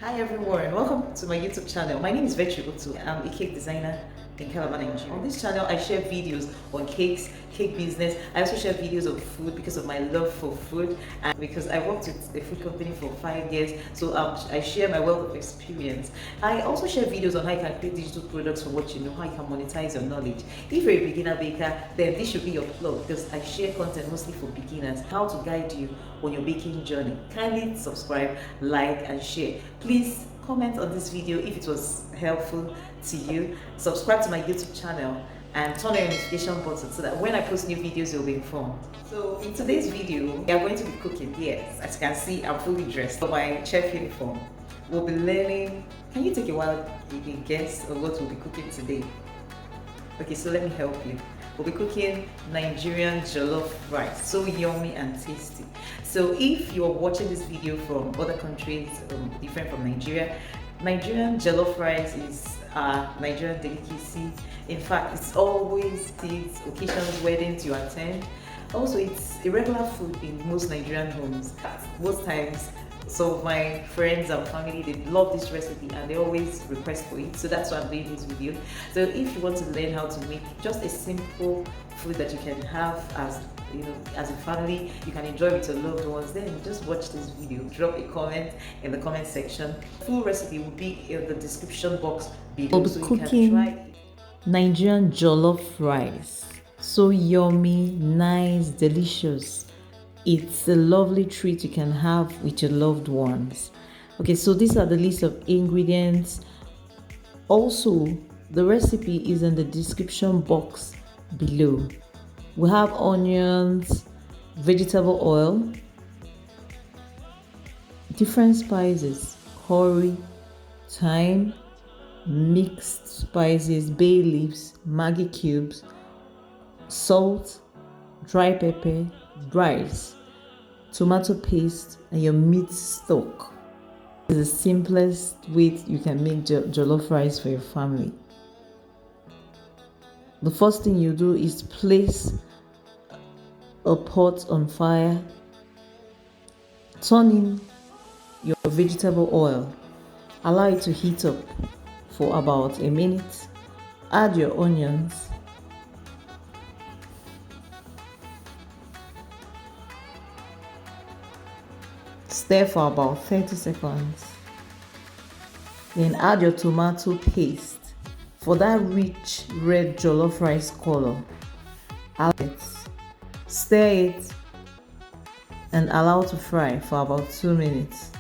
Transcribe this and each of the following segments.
Hi everyone, welcome to my YouTube channel. My name is Vetri Utu. I'm a cake designer in Calabar, Nigeria. On this channel, I share videos on cakes, cake business. I also share videos of food because of my love for food and because I worked with a food company for 5 years. So I share my wealth of experience. I also share videos on how you can create digital products from what you know, how you can monetize your knowledge. If you're a beginner baker, then this should be your plug because I share content mostly for beginners, how to guide you on your baking journey. Kindly subscribe, like, and share. Please comment on this video if it was helpful to you. Subscribe to my YouTube channel and turn on your notification button so that when I post new videos you'll be informed. So in today's video we are going to be cooking. Yes, as you can see, I'm fully dressed for my chef uniform. We'll be learning. Can you take a while and guess on what we'll be cooking today? Okay, so let me help you. We'll be cooking Nigerian Jollof Rice. So yummy and tasty. So if you're watching this video from other countries different from Nigeria, Nigerian Jollof Rice is a Nigerian delicacy. In fact, it's always these occasions, weddings you attend. Also, it's a regular food in most Nigerian homes. Most times, some of my friends and family, they love this recipe and they always request for it. So that's why I'm doing this video. So if you want to learn how to make just a simple food that you can have as as a family, you can enjoy with your loved ones, then just watch this video. Drop a comment in the comment section. Full recipe will be in the description box below. So you can try Nigerian jollof rice. So yummy, nice, delicious. It's a lovely treat you can have with your loved ones. Okay, so these are the list of ingredients. Also, the recipe is in the description box below. We have onions, vegetable oil, different spices, curry, thyme, mixed spices, bay leaves, Maggi cubes, salt, dry pepper, rice, tomato paste, and your meat stock. It's the simplest way you can make jollof rice for your family. The first thing you do is place a pot on fire, turn in your vegetable oil, allow it to heat up for about a minute, add your onions, stir for about 30 seconds, then add your tomato paste for that rich red jollof rice color. Add it, stir it, and allow to fry for about 2 minutes.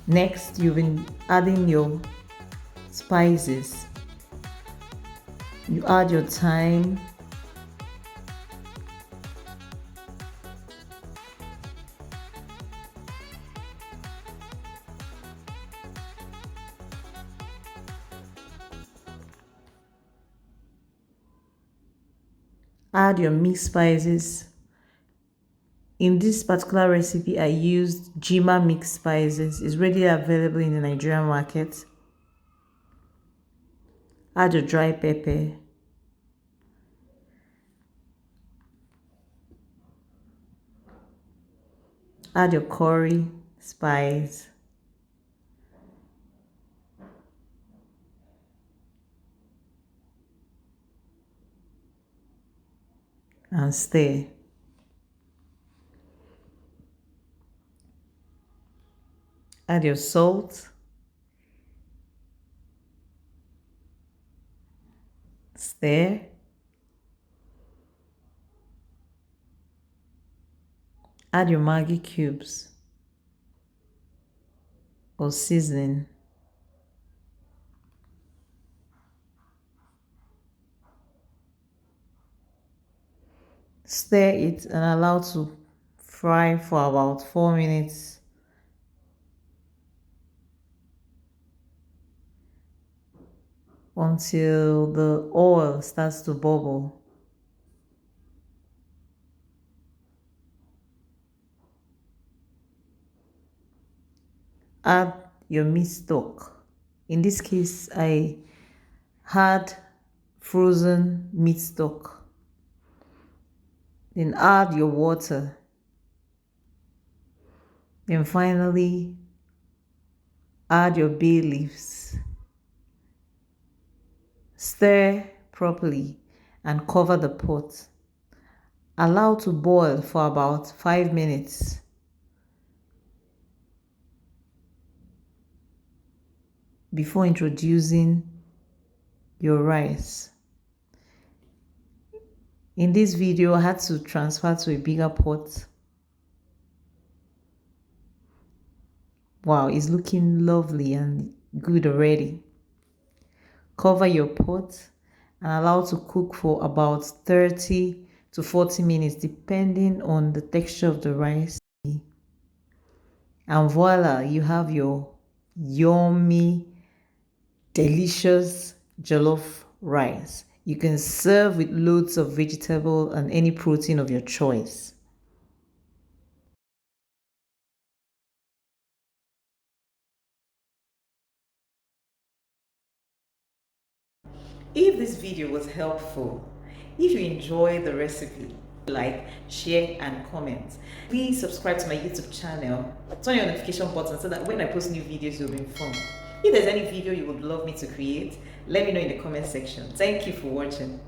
Next, you've been adding your spices. You add your thyme, add your mixed spices. In this particular recipe, I used Gyma mixed spices. It's readily available in the Nigerian market. Add your dry pepper. Add your curry spice. And stir. Add your salt. Stir. Add your Maggi cubes or seasoning. Stir it and allow to fry for about 4 minutes. Until the oil starts to bubble. Add your meat stock. In this case, I had frozen meat stock. Then add your water. Then finally Add your bay leaves. Stir properly and cover the pot. Allow to boil for about 5 minutes. Before introducing your rice. In this video, I had to transfer to a bigger pot. Wow, it's looking lovely and good already. Cover your pot and allow to cook for about 30 to 40 minutes depending on the texture of the rice. And voila, you have your yummy, delicious jollof rice. You can serve with loads of vegetable and any protein of your choice. If this video was helpful, if you enjoy the recipe, like, share and comment. Please subscribe to my YouTube channel. Turn your notification button so that when I post new videos, you'll be informed. If there's any video you would love me to create, let me know in the comment section. Thank you for watching.